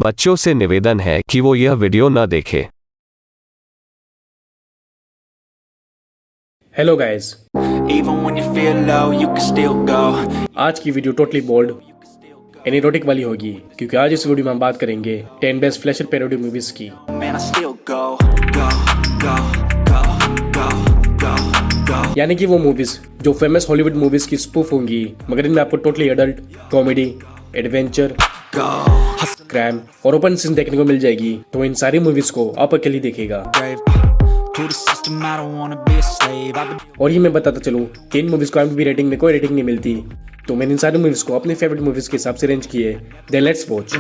बच्चों से निवेदन है कि वो यह वीडियो न देखें। हेलो गाइस, आज की video totally bold and erotic वाली होगी क्योंकि आज इस वीडियो में हम बात करेंगे 10 बेस्ट फ्लैशर पैरोडी मूवीज की। यानी कि वो मूवीज जो फेमस हॉलीवुड मूवीज की स्पूफ होंगी, मगर इनमें आपको totally adult, comedy, adventure, crime और ओपन सीन देखने को मिल जाएगी। तो इन सारी मूवीज को आप अकेले देखेगा। और ये मैं बताता चलूं कि इन मूवीज को IMDb रेटिंग में कोई रेटिंग नहीं मिलती, तो मैंने इन सारी मूवीज को अपने फेवरेट मूवीज के हिसाब से रेंज किए। Then let's watch.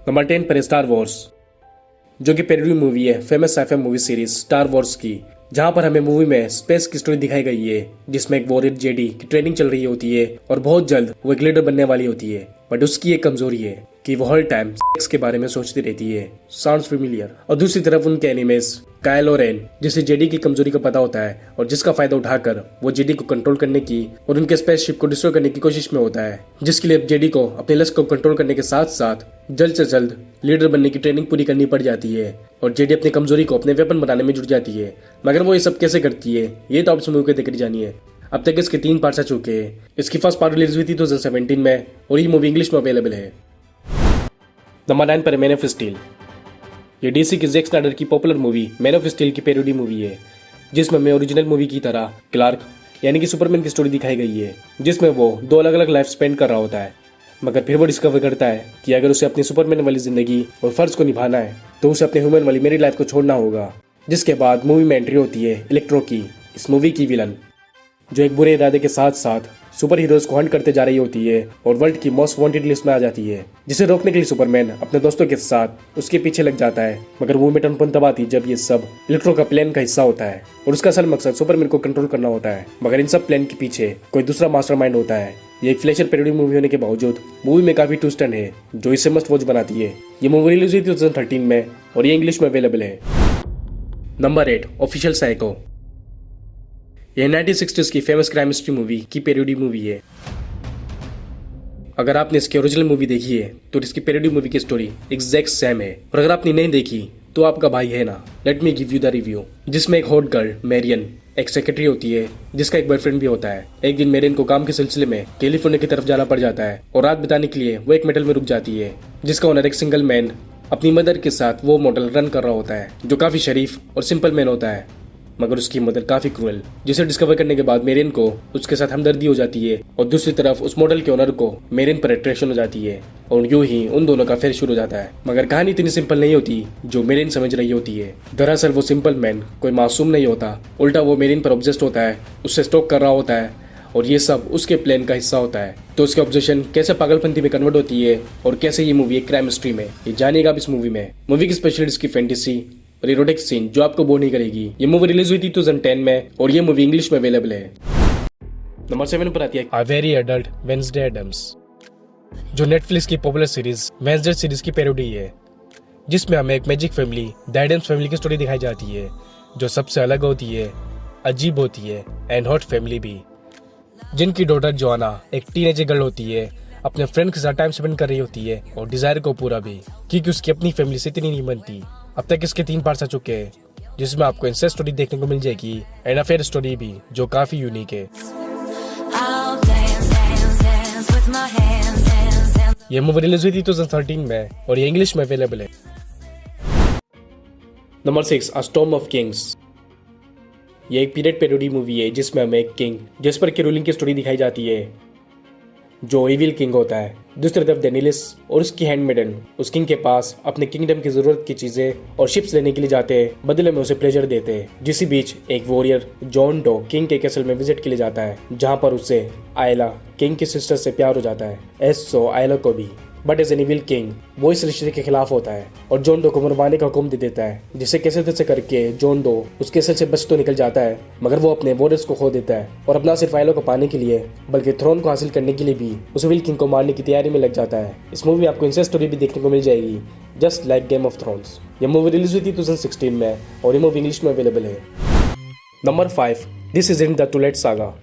नंबर 10 पर स्टार वॉर्स, जो कि पैरोडी मूवी है famous sci fi movie series Star Wars की, जहां पर हमें मूवी में स्पेस की स्टोरी दिखाई गई है, जिसमें एक वॉरियर जेडी की ट्रेनिंग चल रही होती है और बहुत जल्द वो एक लीडर बनने वाली होती है। बट उसकी एक कमजोरी है कि वो हर टाइम सेक्स के बारे में सोचती रहती है। Sounds familiar. और दूसरी तरफ उनके एनिमेस काइलो रेन, जिसे जेडी की कमजोरी का पता होता है और जिसका फायदा उठाकर वो जेडी को कंट्रोल करने की और उनके स्पेसशिप को डिस्ट्रॉय करने की कोशिश में होता है, जिसके लिए जेडी को अपने लक्ष्य को कंट्रोल करने के साथ साथ जल्द से जल्द लीडर बनने की ट्रेनिंग पूरी करनी पड़ जाती है और जेडी अपनी कमजोरी को अपने वेपन बनाने में जुट जाती है। मगर वो ये सब कैसे करती है, ये तो आप इस मूवी को देखकर जानिए। अब तक इसके 3 पार्ट्स आ चुके हैं। इसकी फर्स्ट पार्ट रिलीज हुई थी 2017 में और ये मूवी इंग्लिश में अवेलेबल है। नंबर 9 पर मैन ऑफ स्टील। ये डीसी की जैक स्नाइडर की popular movie man of steel की पैरोडी मूवी है, जिसमें हमें ओरिजिनल मूवी की तरह क्लार्क यानी कि सुपरमैन की स्टोरी दिखाई गई है, जिसमें वो 2 अलग अलग लाइफ स्पेंड कर रहा होता है। मगर फिर वो डिस्कवर करता है कि अगर उसे अपनी सुपरमैन वाली जिंदगी और फर्ज को निभाना है तो उसे अपने ह्यूमन वाली मेरी लाइफ को छोड़ना होगा। जिसके बाद मूवी में एंट्री होती है इलेक्ट्रो की, इस मूवी की विलन, जो एक बुरे इरादे के साथ साथ सुपर हीरोज को हंट करते जा रही होती है और वर्ल्ड की मोस्ट वांटेड लिस्ट में आ जाती है, जिसे रोकने के लिए सुपरमैन अपने दोस्तों के साथ उसके पीछे लग जाता है। मगर मूवी में टर्न तब आती जब ये सब इलेक्ट्रो का प्लान का हिस्सा होता है और उसका असल मकसद सुपरमैन को कंट्रोल करना होता है। मगर इन सब प्लान के पीछे कोई दूसरा मास्टरमाइंड होता है। ये एक फ्लैशर पैरोडी मूवी होने के बावजूद मूवी में काफी ट्विस्ट है जो इसे मस्ट वॉच बनाती है। ये मूवी रिलीज हुई थी 2013 में और ये इंग्लिश में अवेलेबल है। Number 8 official psycho. यह 1960s की फेमस क्राइम हिस्ट्री मूवी की पैरोडी मूवी है। अगर आपने इसकी ओरिजिनल मूवी देखी है तो इसकी पैरोडी मूवी की स्टोरी एग्जैक्ट सेम है, और अगर आपने नहीं देखी तो आपका भाई है ना। Let me give you the review. जिसमें एक हॉट गर्ल मैरियन एक सेक्रेटरी होती है, जिसका एक बॉयफ्रेंड भी होता है। एक दिन मैरियन को काम के सिलसिले में कैलिफोर्निया की तरफ जाना पड़ जाता है और रात बिताने के लिए वो एक मेटल में रुक जाती है, जिसका ओनर एक सिंगल मैन अपनी मदर के साथ वो मॉडल रन कर रहा होता है, जो काफी शरीफ और सिंपल मैन होता है। मगर उसकी मदर काफी क्रूएल, जिसे डिस्कवर करने के बाद मेरियन को उसके साथ हमदर्दी हो जाती है और दूसरी तरफ उस मॉडल के ओनर को मेरियन पर अट्रैक्शन हो जाती है और यूं ही उन दोनों का फेयर शुरू हो जाता है। मगर कहानी इतनी सिंपल नहीं होती जो मेरियन समझ रही होती है। दरअसल वो सिंपल मैन कोई मासूम नहीं होता, उल्टा वो मेरियन पर ऑब्सेस्ड होता है, उससे स्टॉक कर रहा होता है और ये सब उसके प्लान का हिस्सा होता है। तो उसकी ऑब्सेशन कैसे पागलपंती में कन्वर्ट होती है और कैसे ये मूवी एक क्राइम हिस्ट्री में, ये जानिएगा इस मूवी में। मूवी की स्पेशलिटी इसकी फैंटेसी और इरोटिक सीन जो आपको बोर नहीं करेगी। ये मूवी रिलीज हुई थी 2010 में और ये मूवी इंग्लिश में अवेलेबल है। नंबर 7 पर आती है a very adult Wednesday Addams, जो नेटफ्लिक्स की पॉपुलर सीरीज वेडनेसडे सीरीज की पैरोडी है, जिसमें हमें एक magic family the Addams family की स्टोरी दिखाई जाती है, जो सबसे अलग होती है, अजीब होती है एंड हॉट फैमिली भी, जिनकी डॉटर जोआना एक टीनेजर गर्ल होती है, अपने फ्रेंड के साथ टाइम स्पेंड कर रही होती है और डिजायर को पूरा भी, क्योंकि उसकी अपनी फैमिली से इतनी नहीं बनती। अब तक इसके 3 पार्ट्स आ चुके हैं, जिसमें आपको इंसेस्ट स्टोरी देखने को मिल जाएगी एंड अफेयर स्टोरी भी, जो काफी यूनिक है। ये मूवी रिलीज हुई थी 2013 में और ये इंग्लिश में अवेलेबल है। Number 6 a storm of Kings. ये एक पीरियड पैरोडी मूवी है, जिसमें हमें एक किंग जेस्पर की रूलिंग की स्टोरी दिखाई जाती है, जो इविल किंग होता है। दूसरी तरफ डेनिलिस और उसकी हैंडमेडन उस किंग के पास अपने किंगडम की जरूरत की चीजें और शिप्स लेने के लिए जाते हैं, बदले में उसे प्लेजर देते हैं। जिसी बीच एक वॉरियर जॉन डो किंग के कैसल में विजिट के लिए जाता है, जहां पर उसे आयला किंग की सिस्टर से प्यार हो जाता है। एसो आयला को भी, but as an evil king वो इस रिश्ते के खिलाफ होता है और जॉन डो को मरवाने का हुक्म दे देता है, जिसे कैसे तैसे करके जॉन डो उस केसर से बच तो निकल जाता है, मगर वो अपने वॉरियर्स को खो देता है और अपना सिर्फ फाइलों को पाने के लिए बल्कि थ्रोन को हासिल करने के लिए भी उस इविल किंग को मारने की तैयारी में लग जाता है। इस मूवी में आपको इंसेस्ट स्टोरी भी देखने को मिल जाएगी, just like Game of Thrones. ये मूवी रिलीज हुई थी 2016 में और ये मूवी इंग्लिश में अवेलेबल है। Number 5, this is in the Twilight Saga.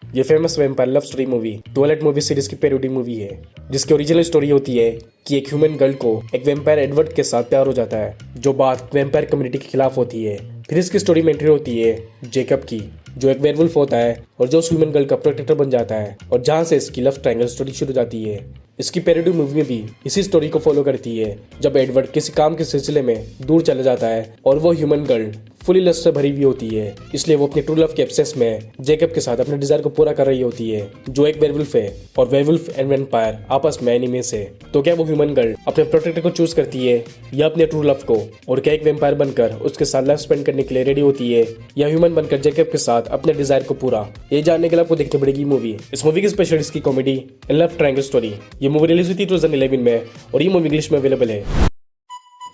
ये famous vampire love story movie Twilight movie series की पैरोडी मूवी है, जिसकी ओरिजिनल स्टोरी होती है कि एक ह्यूमन गर्ल को एक वैम्पायर एडवर्ड के साथ प्यार हो जाता है, जो बात वैम्पायर कम्युनिटी के खिलाफ होती है। फिर इसकी स्टोरी में एंट्री होती है जेकब की, जो एक वेयरवुल्फ होता है और जो उस ह्यूमन गर्ल का प्रोटेक्टर बन जाता है, और जहाँ से इसकी लव ट्रायंगल स्टोरी शुरू हो जाती है। इसकी पैरोडी मूवी में भी इसी स्टोरी को फॉलो करती है, जब एडवर्ड किसी काम के सिलसिले में दूर चला जाता है और वो ह्यूमन गर्ल फुली लस्ट से भरी हुई होती है, इसलिए वो अपनी ट्रू लव के एब्सेंस में जेकब के साथ अपने डिजायर को पूरा कर रही होती है, जो एक वेयरवुल्फ है और वेयरवुल्फ एंड वैम्पायर आपस में एनिमीज है। तो क्या वो ह्यूमन गर्ल अपने प्रोटेक्टर को चूज करती है या अपने ट्रू लव को, और क्या एक वैम्पायर बनकर उसके साथ लाइफ स्पेंड करने के लिए रेडी होती है, या ह्यूमन बनकर जेकब के साथ अपने डिजायर को पूरा, ये जानने के लिए आपको देखनी पड़ेगी मूवी। इस मूवी की स्पेशल इसकी comedy and love triangle story. ये मूवी रिलीज हुई थी 2011 में और ये मूवी इंग्लिश में अवेलेबल है।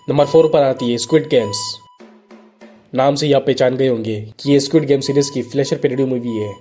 नंबर 4 पर आती है स्क्विड गेम्स। नाम से ही आप पहचान गए होंगे कि ये स्क्विड गेम सीरीज की फ्लैशर पैरोडी मूवी है।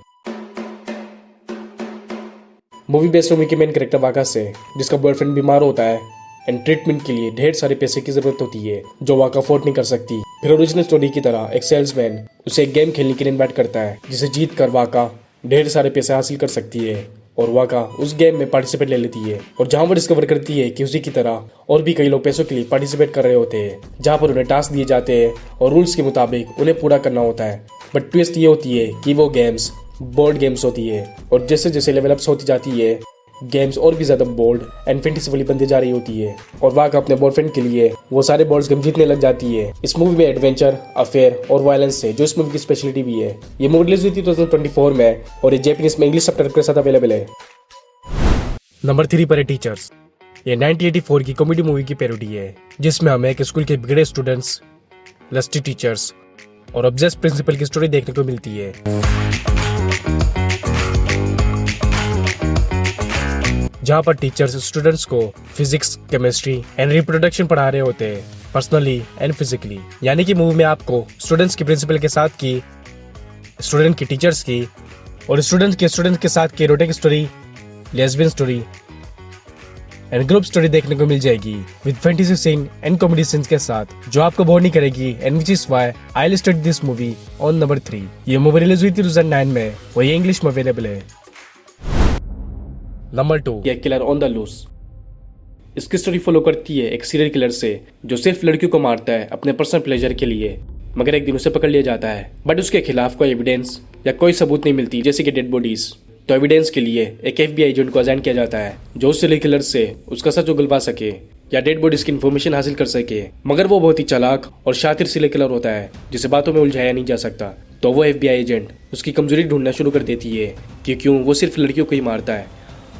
मूवी बेस्ड मूवी के मेन कैरेक्टर वाका से, जिसका बॉयफ्रेंड बीमार होता है एंड ट्रीटमेंट के लिए ढेर सारे पैसे की जरूरत होती है, जो वाका अफोर्ड नहीं कर सकती। फिर ओरिजिनल स्टोरी की तरह एक सेल्समैन उसे एक गेम खेलने के लिए इन्वाइट करता है, जिसे जीत कर वाका ढेर सारे पैसे हासिल कर सकती है, और वाका उस गेम में पार्टिसिपेट ले लेती है, और जहां वो डिस्कवर करती है कि उसी की तरह और भी कई लोग पैसों के लिए पार्टिसिपेट कर रहे होते हैं, जहां पर उन्हें टास्क दिए जाते हैं और रूल्स के मुताबिक उन्हें पूरा करना होता है। बट ट्विस्ट ये होती है कि वो गेम्स बोर्ड गेम्स होती है, और जैसे जैसे लेवल अप्स होती जाती है गेम्स और भी ज्यादा बोल्ड एंड फैंटेसी वाली बनती जा रही होती है, और वाका अपने बॉयफ्रेंड के लिए वो सारे बोर्ड गेम जीतने लग जाती है। इस मूवी में एडवेंचर, अफेयर और वायलेंस है, जो इस मूवी की स्पेशलिटी भी है। ये मूवी रिलीज हुई थी 2024 में और ये जापानीज में इंग्लिश सबटाइटल के साथ अवेलेबल है। नंबर 3 पर है टीचर्स। ये 1984 की कॉमेडी मूवी की पैरोडी है, जिसमें हमें एक स्कूल के बिगड़े स्टूडेंट्स, लस्टी टीचर्स और ऑब्सेस्ड प्रिंसिपल की स्टोरी देखने को मिलती है। जहाँ पर टीचर्स स्टूडेंट्स को फिजिक्स, केमिस्ट्री एंड रिप्रोडक्शन पढ़ा रहे होते हैं, पर्सनली एंड फिजिकली। यानी कि मूवी में आपको स्टूडेंट्स की प्रिंसिपल के साथ की, स्टूडेंट की टीचर्स की, और स्टूडेंट्स के साथ की erotic story, lesbian story and group story देखने को मिल जाएगी, with fantasy scene and comedy scenes के साथ, जो आपको बोर नहीं करेगी, and which is why I listed this movie on number 3। ये मूवी रिलीज हुई थी 2009 में और ये इंग्लिश में अवेलेबल है। नंबर 2, ये किलर ऑन द लूज। इसकी स्टोरी फॉलो करती है एक सीरियल किलर से, जो सिर्फ लड़कियों को मारता है अपने पर्सनल प्लेजर के लिए, मगर एक दिन उसे पकड़ लिया जाता है, बट उसके खिलाफ कोई एविडेंस या कोई सबूत नहीं मिलती, जैसे कि डेड बॉडीज। तो एविडेंस के लिए एक FBI एजेंट को असाइन किया जाता है, जो उस सीरियल किलर से उसका सच उगलवा सके या डेड बॉडीज की इन्फॉर्मेशन हासिल कर सके। मगर वो बहुत ही चालाक और शातिर सीरियल किलर होता है, जिसे बातों में उलझाया नहीं जा सकता। तो वो FBI एजेंट उसकी कमजोरी ढूंढना शुरू कर देती है कि क्यों वो सिर्फ लड़कियों को ही मारता है।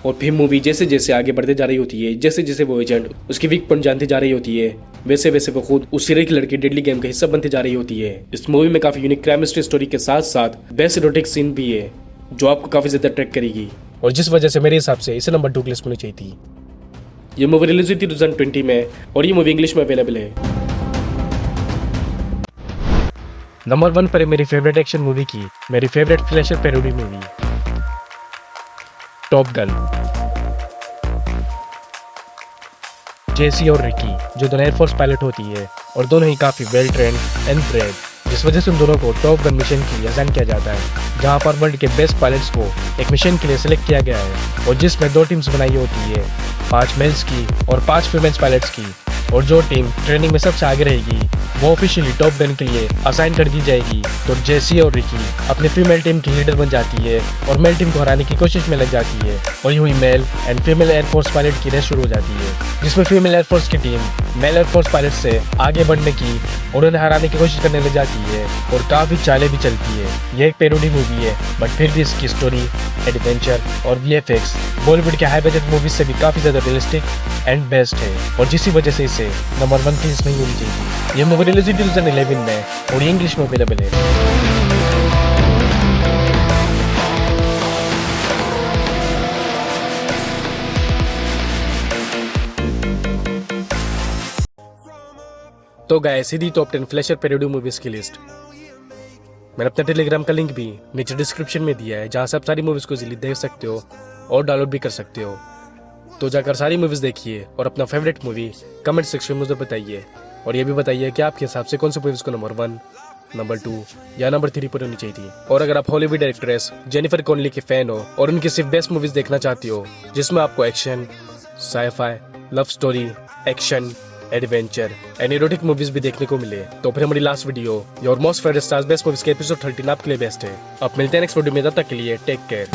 और फिर मूवी जैसे जैसे आगे बढ़ते जा रही होती है, जैसे जैसे वो एजेंट उसकी वीक पॉइंट जानती जा रही होती है, वैसे वैसे वो खुद उस सीरियल किलर की डेडली गेम का हिस्सा बनती जा रही होती है। इस मूवी में काफी यूनिक क्राइम मिस्ट्री स्टोरी के साथ साथ बेस्ट एरोटिक सीन भी है, जो आपको काफी ज्यादा अट्रैक्ट करेगी, और जिस वजह से मेरे हिसाब से इसे नंबर 2 की लिस्ट मिलनी चाहिए थी। ये मूवी रिलीज हुई थी 2020 में और ये मूवी इंग्लिश में अवेलेबल है। नंबर 1 पर है मेरी फेवरेट एक्शन मूवी की, मेरी favourite flasher parody movie, Top Gun. Jesse और रिकी, जो दोनों एयरफोर्स पायलट होती है और दोनों ही काफी वेल ट्रेंड एंड ब्रेव, जिस वजह से उन दोनों को टॉप गन मिशन के लिए असाइन किया जाता है, जहां पर वर्ल्ड के बेस्ट पायलट्स को एक मिशन के लिए सिलेक्ट किया गया है, और जिसमें 2 टीम्स बनाई होती है, 5 मेल्स की और 5 फीमेल्स पायलट्स की, और जो टीम ट्रेनिंग में सबसे आगे रहेगी वो ऑफिशियली टॉप गन के लिए असाइन कर दी जाएगी। तो जेसी और रिकी अपनी फीमेल टीम की लीडर बन जाती है और मेल टीम को हराने की कोशिश में लग जाती है, और यूं ही male and female air force pilot की रेस शुरू हो जाती है, जिसमें फीमेल एयरफोर्स की टीम मेल एयरफोर्स पायलट से आगे बढ़ने की और उन्हें हराने की कोशिश करने लग जाती है, और काफी चालें भी चलती है। ये एक पैरोडी मूवी है, बट फिर भी इसकी स्टोरी, एडवेंचर और VFX बॉलीवुड के हाई बजट मूवीज से भी काफी ज्यादा रियलिस्टिक एंड बेस्ट है, और जिसी वजह से इसे नंबर 1 की लिस्ट में होनी चाहिए। ये मूवी रिलीज हुई 2011 में और ये इंग्लिश में अवेलेबल है। तो गए सीधी टॉप 10 फ्लैशर पैरोडी मूवीज की लिस्ट। मैंने अपने टेलीग्राम का लिंक भी नीचे डिस्क्रिप्शन में दिया है, जहां से आप सारी मूवीज को इजीली देख सकते हो और डाउनलोड भी कर सकते हो। तो जाकर सारी मूवीज देखिए और अपना फेवरेट मूवी कमेंट सेक्शन में मुझे बताइए, और ये भी बताइए कि आपके हिसाब से कौन सी मूवीज को नंबर 1, नंबर 2 या नंबर 3 पर होनी चाहिए थी। और अगर आप हॉलीवुड एक्ट्रेस जेनिफर कॉनली के फैन हो और उनकी सिर्फ बेस्ट मूवीज देखना चाहती हो जिसमें आपको action, sci fi, love story, action, adventure and erotic movies भी देखने को मिले, तो फिर हमारी last video your most favourite stars best movies के एपिसोड 13 आपके लिए बेस्ट है। अब मिलते हैं नेक्स्ट वीडियो में, तब तक के लिए टेक केयर।